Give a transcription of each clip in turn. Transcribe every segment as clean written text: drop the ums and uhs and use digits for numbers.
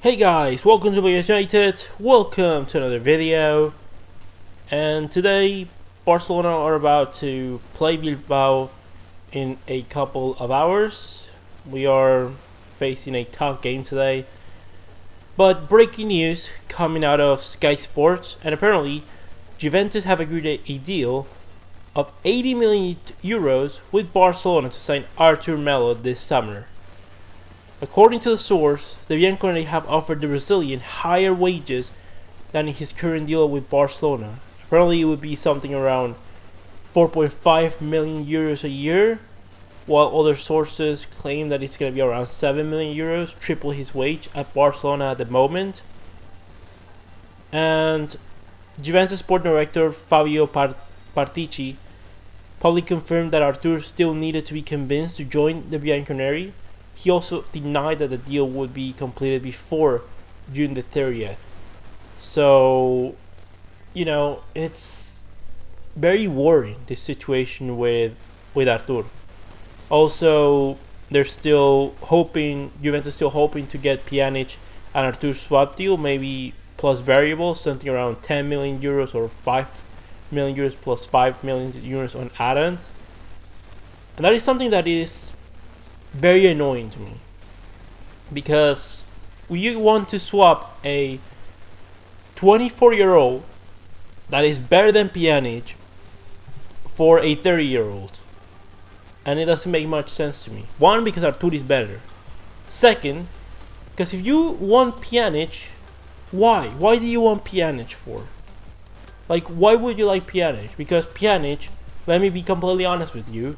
Hey guys, welcome to Manchester United, welcome to another video. And today Barcelona are about to play Bilbao in a couple of hours. We are facing a tough game today. But breaking news coming out of Sky Sports, and apparently Juventus have agreed a deal of 80 million euros with Barcelona to sign Artur Melo this summer. According to the source, the Bianconeri have offered the Brazilian higher wages than in his current deal with Barcelona. Apparently it would be something around 4.5 million euros a year, while other sources claim that it's going to be around 7 million euros, triple his wage at Barcelona at the moment. And Juventus sport director Fabio Paratici publicly confirmed that Artur still needed to be convinced to join the Bianconeri. He also denied that the deal would be completed before June the 30th. So, it's very worrying, this situation with Artur. Also, Juventus still hoping to get Pjanic and Artur swap deal, maybe plus variable, something around 10 million euros or 5 million euros plus 5 million euros on add-ons. And that is something that is very annoying to me, because you want to swap a 24-year-old that is better than Pjanic for a 30-year-old, and it doesn't make much sense to me. One, because Artur is better. Second, because if you want Pjanic, why do you want Pjanic for? Why would you like Pjanic? Because Pjanic, let me be completely honest with you,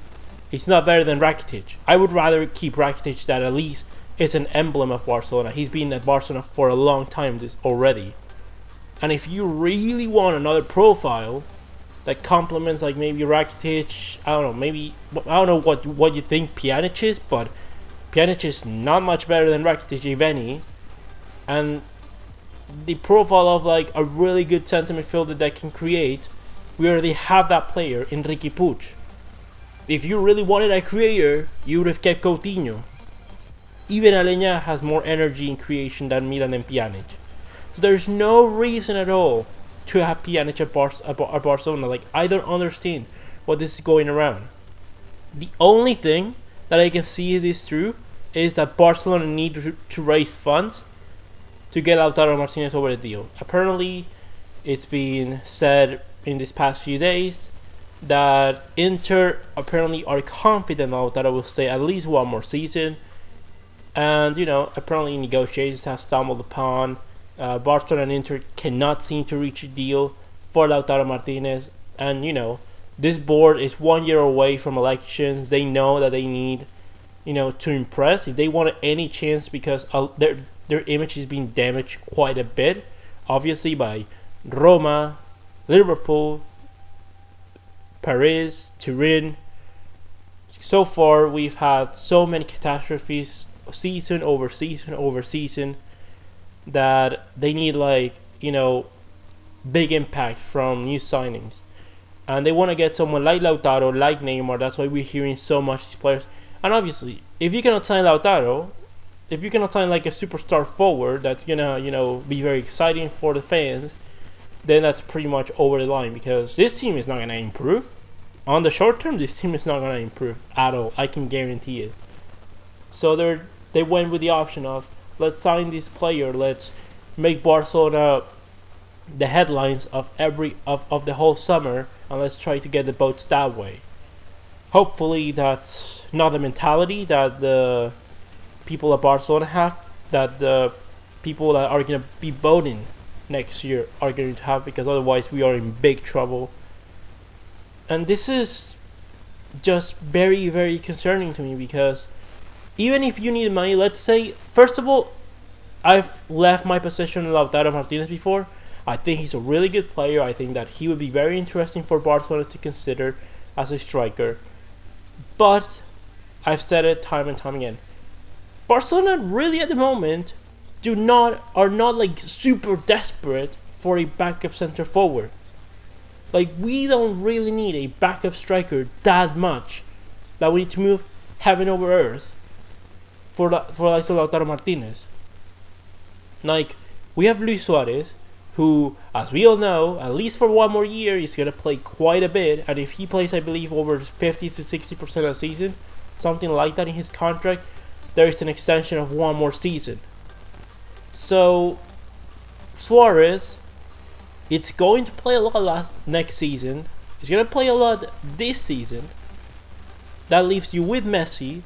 he's not better than Rakitic. I would rather keep Rakitic, that at least is an emblem of Barcelona. He's been at Barcelona for a long time already. And if you really want another profile that complements maybe Rakitic, I don't know what you think Pjanic is, but Pjanic is not much better than Rakitic, if any. And the profile of a really good centre midfielder that can create, we already have that player in Riqui Puig. If you really wanted a creator, you would have kept Coutinho. Even Aleñá has more energy in creation than Milan and Pjanic. So there's no reason at all to have Pjanic at Barcelona. I don't understand what this is going around. The only thing that I can see this through is that Barcelona need to raise funds to get Lautaro Martinez over the deal. Apparently, it's been said in these past few days that Inter apparently are confident that I will stay at least one more season. And, apparently negotiations have stumbled upon. Barcelona and Inter cannot seem to reach a deal for Lautaro Martinez. And, this board is 1 year away from elections. They know that they need, to impress. If they want any chance, because their image is being damaged quite a bit, obviously, by Roma, Liverpool, Paris, Turin. So far, we've had so many catastrophes, season over season, that they need big impact from new signings, and they want to get someone like Lautaro, like Neymar. That's why we're hearing so much these players. And obviously, if you cannot sign Lautaro, if you cannot sign a superstar forward that's gonna be very exciting for the fans, then that's pretty much over the line, because this team is not going to improve. On the short term, this team is not going to improve at all. I can guarantee it. So they went with the option of, let's sign this player, let's make Barcelona the headlines of the whole summer, and let's try to get the votes that way. Hopefully that's not the mentality that the people at Barcelona have, that the people that are going to be voting next year are going to have, because otherwise we are in big trouble. And this is just very, very concerning to me, because even if you need money, let's say, first of all, I've left my position on Lautaro Martinez before. I think he's a really good player. I think that he would be very interesting for Barcelona to consider as a striker. But I've said it time and time again, Barcelona really at the moment are not super desperate for a backup center forward. We don't really need a backup striker that much that we need to move heaven over earth for Lautaro Martinez. Like, we have Luis Suarez, who, as we all know, at least for one more year, is going to play quite a bit. And if he plays, I believe, over 50 to 60% of the season, something like that in his contract, there is an extension of one more season. So, Suarez, it's going to play a lot next season. He's going to play a lot this season. That leaves you with Messi,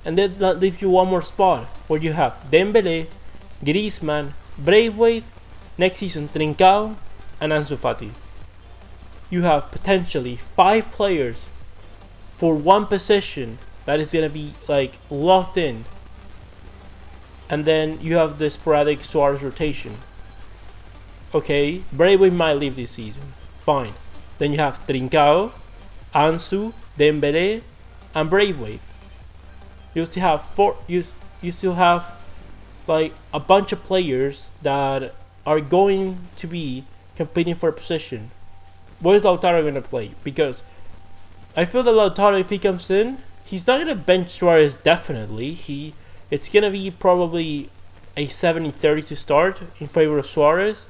and then that leaves you one more spot where you have Dembele, Griezmann, Braithwaite, next season Trincao, and Ansu Fati. You have potentially 5 players for one position that is going to be like locked in. And then you have the sporadic Suarez rotation. Okay, Braithwaite might leave this season. Fine. Then you have Trincao, Ansu, Dembele, and Braithwaite. You still have you still have like a bunch of players that are going to be competing for a position. Where is Lautaro going to play? Because I feel that Lautaro, if he comes in, he's not going to bench Suarez definitely. It's going to be probably a 70-30 to start in favor of Suarez.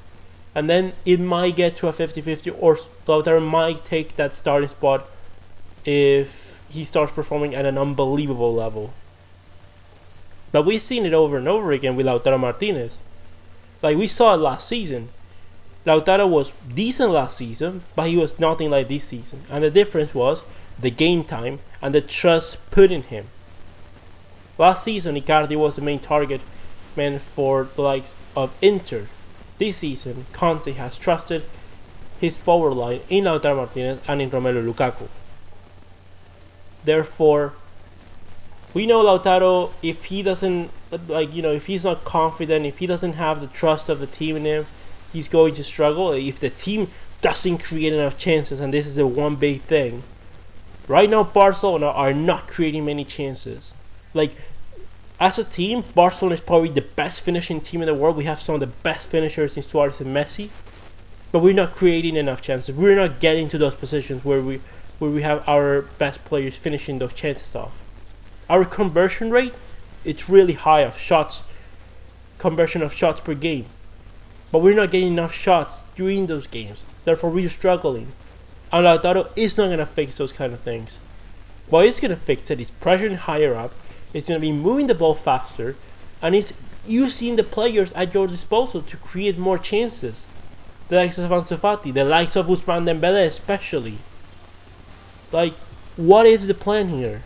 And then it might get to a 50-50, or Lautaro might take that starting spot if he starts performing at an unbelievable level. But we've seen it over and over again with Lautaro Martinez. Like, we saw it last season. Lautaro was decent last season, but he was nothing like this season. And the difference was the game time and the trust put in him. Last season, Icardi was the main target man for the likes of Inter. This season, Conte has trusted his forward line in Lautaro Martinez and in Romelu Lukaku. Therefore, we know Lautaro, if he doesn't, if he's not confident, if he doesn't have the trust of the team in him, he's going to struggle. If the team doesn't create enough chances, and this is the one big thing. Right now, Barcelona are not creating many chances. Like, as a team, Barcelona is probably the best finishing team in the world. We have some of the best finishers in Suarez and Messi, but we're not creating enough chances. We're not getting to those positions where we have our best players finishing those chances off. Our conversion rate, it's really high of shots, conversion of shots per game, but we're not getting enough shots during those games. Therefore, we're struggling. And Lautaro is not going to fix those kind of things. What is going to fix it is pressuring higher up. It's going to be moving the ball faster, and it's using the players at your disposal to create more chances. The likes of Ansu Fati, the likes of Ousmane Dembele especially. Like, what is the plan here?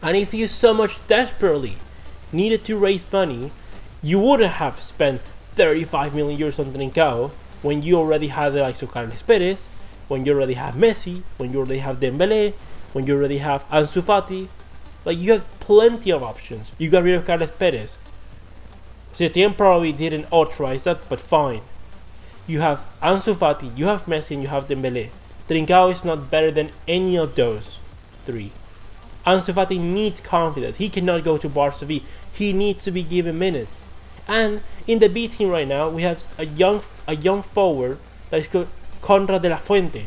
And if you so much desperately needed to raise money, you wouldn't have spent 35 million euros on Trincao when you already have the likes of Carles Perez, when you already have Messi, when you already have Dembele, when you already have Ansu Fati. Like, you have plenty of options. You got rid of Carles Perez. Setien probably didn't authorize that, but fine. You have Ansu Fati, you have Messi, and you have Dembele. Trincao is not better than any of those 3. Ansu Fati needs confidence. He cannot go to Barca B. He needs to be given minutes. And in the B team right now, we have a young forward that is called Conrad de la Fuente.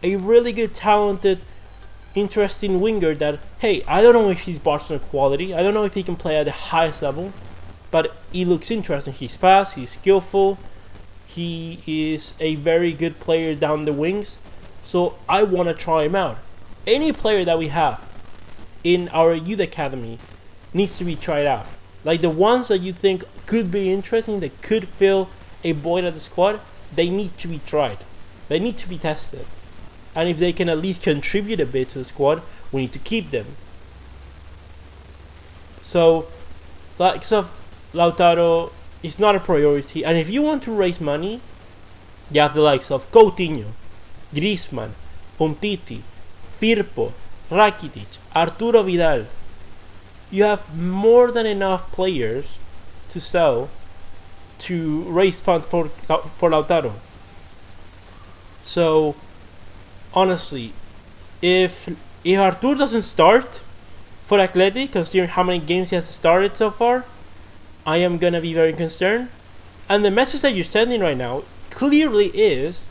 A really good, talented, interesting winger that, hey, I don't know if he's Barcelona quality. I don't know if he can play at the highest level, but he looks interesting. He's fast, he's skillful, he is a very good player down the wings. So I want to try him out. Any player that we have in our youth academy needs to be tried out. Like, the ones that you think could be interesting, that could fill a void at the squad, they need to be tried. They need to be tested. And if they can at least contribute a bit to the squad, we need to keep them. So, likes of Lautaro is not a priority. And if you want to raise money, you have the likes of Coutinho, Griezmann, Umtiti, Firpo, Rakitic, Arturo Vidal. You have more than enough players to sell to raise funds for Lautaro. So, honestly, if Artur doesn't start for Athletic, considering how many games he has started so far, I am gonna be very concerned. And the message that you're sending right now clearly is,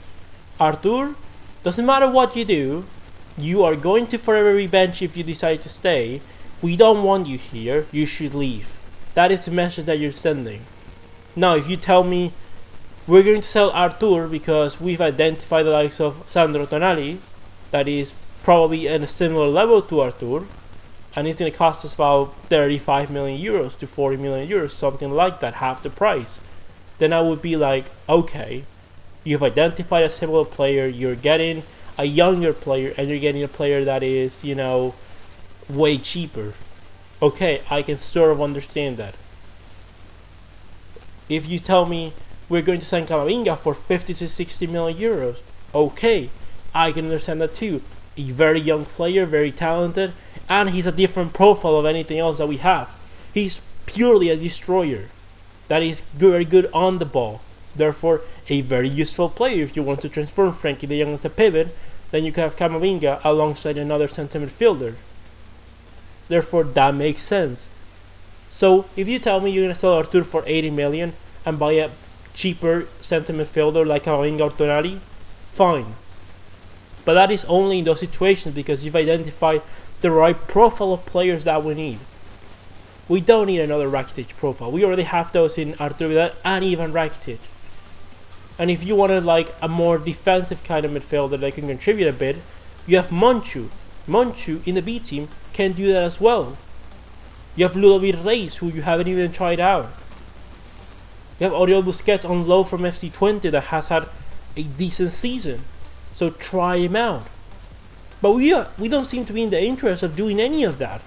Artur, doesn't matter what you do, you are going to forever be benched if you decide to stay. We don't want you here, you should leave. That is the message that you're sending. Now, if you tell me we're going to sell Artur because we've identified the likes of Sandro Tonali, that is probably in a similar level to Artur, and it's going to cost us about 35 million euros to 40 million euros, something like that, half the price, then I would be like, okay, you've identified a similar player, you're getting a younger player, and you're getting a player that is, way cheaper. Okay, I can sort of understand that. If you tell me we're going to sign Camavinga for 50 to 60 million euros, okay, I can understand that too. A very young player, very talented, and he's a different profile of anything else that we have. He's purely a destroyer that is very good on the ball. Therefore, a very useful player. If you want to transform Frankie de Jong as a pivot, then you can have Camavinga alongside another centre midfielder. Therefore, that makes sense. So, if you tell me you're going to sell Artur for 80 million and buy a cheaper centre midfielder like Camavinga or Tonali, fine. But that is only in those situations because you've identified the right profile of players that we need. We don't need another Rakitic profile. We already have those in Artur Vidal and even Rakitic. And if you wanted like a more defensive kind of midfielder that can contribute a bit, you have Monchu. Monchu in the B team can do that as well. You have Ludovic Reis, who you haven't even tried out. You have Oriol Busquets on loan from FC Twente that has had a decent season. So try him out. But we don't seem to be in the interest of doing any of that.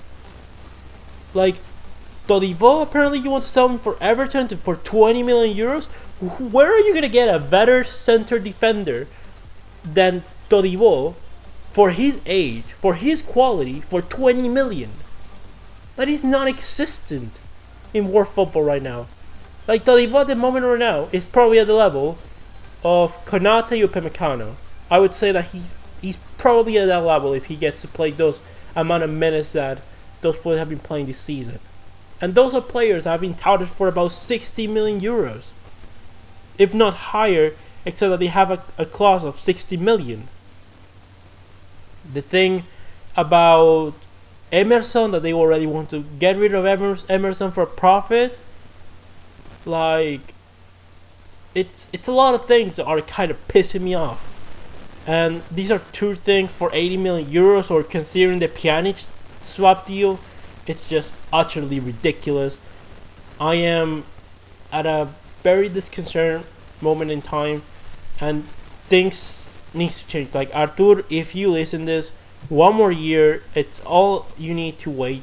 Like, Todibo, apparently you want to sell him for Everton for 20 million euros? Where are you going to get a better center defender than Todibo for his age, for his quality, for 20 million? That is non-existent in world football right now. Like, Todibo at the moment right now is probably at the level of Konate or Upamecano. I would say that he's probably at that level if he gets to play those amount of minutes that those players have been playing this season. And those are players that have been touted for about 60 million euros. If not higher, except that they have a clause of 60 million. The thing about Emerson, that they already want to get rid of Emerson for profit, like, it's a lot of things that are kind of pissing me off. And these are two things for 80 million euros, or considering the Pjanic swap deal, it's just utterly ridiculous. I am at a very disconcerting moment in time, and things needs to change. Like, Artur, if you listen to this, one more year, it's all you need to wait.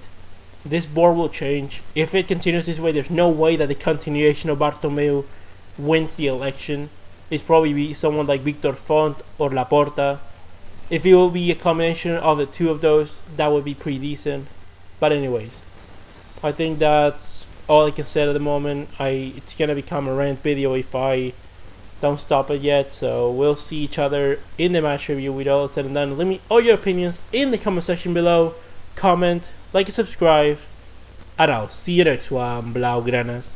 This board will change. If it continues this way, there's no way that the continuation of Bartomeu wins the election. It's probably be someone like Victor Font or Laporta. If it will be a combination of the two of those, that would be pretty decent. But anyways, I think that's all I can say at the moment. It's gonna become a rant video if I don't stop it yet. So we'll see each other in the match review with all said and done. Let me all your opinions in the comment section below. Comment, like and subscribe, and I'll see you next one, Blaugranas.